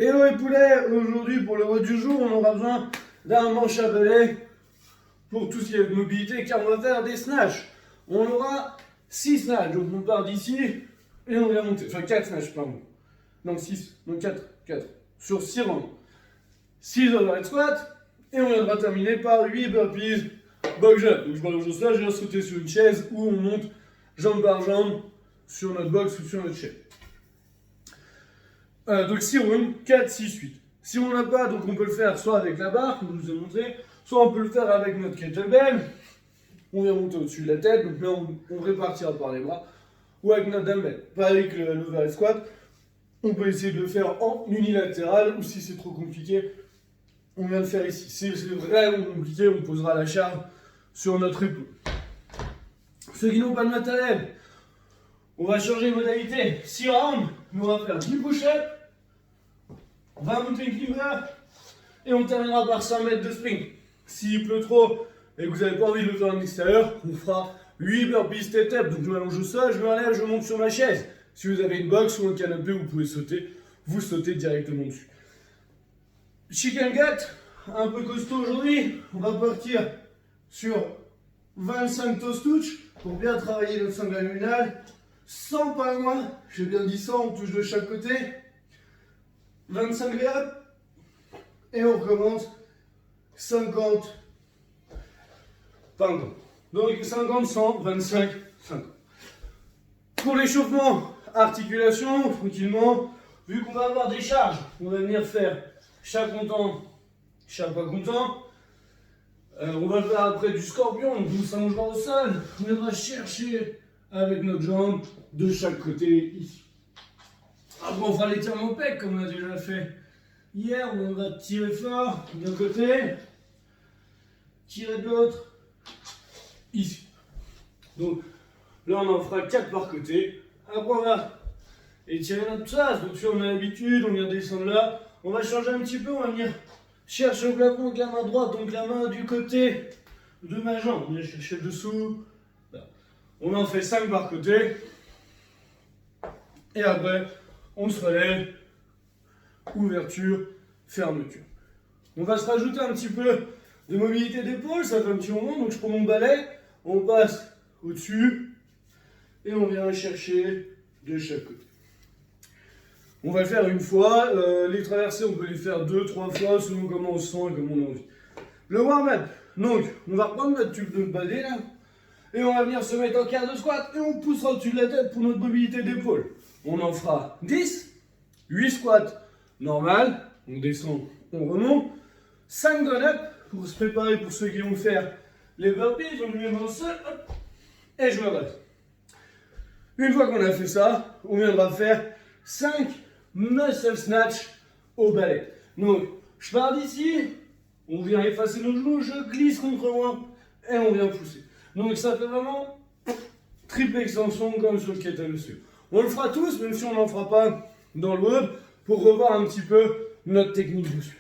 Hello les poulets, aujourd'hui pour le haut du jour, on aura besoin d'un manche à balai pour tout ce qui est mobilité car on va faire des snatchs. On aura 6 snatchs, donc on part d'ici et on va monter, enfin 4 snatchs pardon. Donc 6, donc 4, sur 6 rangs. 6 overhead squat et on viendra terminer par 8 burpees box jump. Donc je m'allonge au sol, je viens sauter sur une chaise ou on monte jambe par jambe sur notre box ou sur notre chaise. Donc 6 rounds, 4, 6, 8. Si on n'a pas, donc on peut le faire soit avec la barre, comme je vous ai montré, soit on peut le faire avec notre kettlebell. On vient monter au-dessus de la tête, donc là on répartira par les bras, ou avec notre dumbbell. Pas avec l'overhead squat, on peut essayer de le faire en unilatéral, ou si c'est trop compliqué, on vient le faire ici. Si c'est vraiment compliqué, on posera la charge sur notre épaule. Ceux qui n'ont pas de matériel, on va changer de modalité. 6 rounds, on va faire 10 push-ups, 20 mountain climbers, et on terminera par 100 mètres de sprint. S'il pleut trop et que vous n'avez pas envie de le faire en extérieur, on fera 8 burpees step-up. Donc je m'allonge au sol, je me relève, je monte sur ma chaise. Si vous avez une box ou un canapé, vous pouvez sauter, vous sautez directement dessus. Chicken gut, un peu costaud aujourd'hui, on va partir sur 25 toes touch pour bien travailler notre sangle abdominal. 100 pas loin, j'ai bien dit 100, on touche de chaque côté. 25 up et on recommence 50. Pardon. Donc 50, 100, 25, 50. Pour l'échauffement, articulation, tranquillement, vu qu'on va avoir des charges, on va venir faire chaque content, chaque pas content. On va faire après du scorpion, donc on s'allongera au sol, on viendra chercher avec notre jambe de chaque côté ici. Après on fera l'étirement pec comme on a déjà fait hier, où on va tirer fort d'un côté, tirer de l'autre, ici. Donc là on en fera 4 par côté. Après on va étirer notre place, donc si on a l'habitude, on vient descendre là. On va changer un petit peu, on va venir chercher au plafond avec la main droite, donc la main du côté de ma jambe. On vient chercher dessous. Là. On en fait 5 par côté. Et après, on se relève. Ouverture, fermeture. On va se rajouter un petit peu de mobilité d'épaule, ça fait un petit moment. Donc je prends mon balai, on passe au-dessus et on vient chercher de chaque côté. On va le faire une fois, les traversées on peut les faire 2-3 fois selon comment on se sent et comment on a envie. Le warm-up, donc on va reprendre notre tube de balai là, et on va venir se mettre en quart de squat et on poussera au-dessus de la tête pour notre mobilité d'épaule. On en fera 10, 8 squats normal, on descend, on remonte, 5 gun-up pour se préparer pour ceux qui vont faire les burpees, on met dans le sol, hop, et je me relève. Une fois qu'on a fait ça, on viendra faire 5 muscle snatch au balai. Donc, je pars d'ici, on vient effacer nos genoux, je glisse contre moi et on vient pousser. Donc, ça fait vraiment triple extension comme sur le kettlebell. On le fera tous, même si on n'en fera pas dans le web, pour revoir un petit peu notre technique dessus.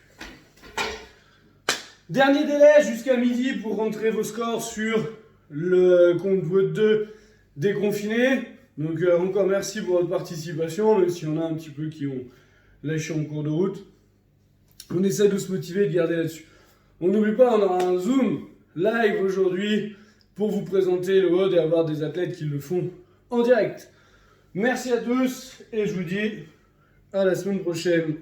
Dernier délai jusqu'à midi pour rentrer vos scores sur le compte votre 2 déconfiné. Donc encore merci pour votre participation, même s'il y en a un petit peu qui ont lâché en cours de route. On essaie de se motiver et de garder là-dessus. On n'oublie pas, on aura un Zoom live aujourd'hui pour vous présenter le WOD et avoir des athlètes qui le font en direct. Merci à tous et je vous dis à la semaine prochaine.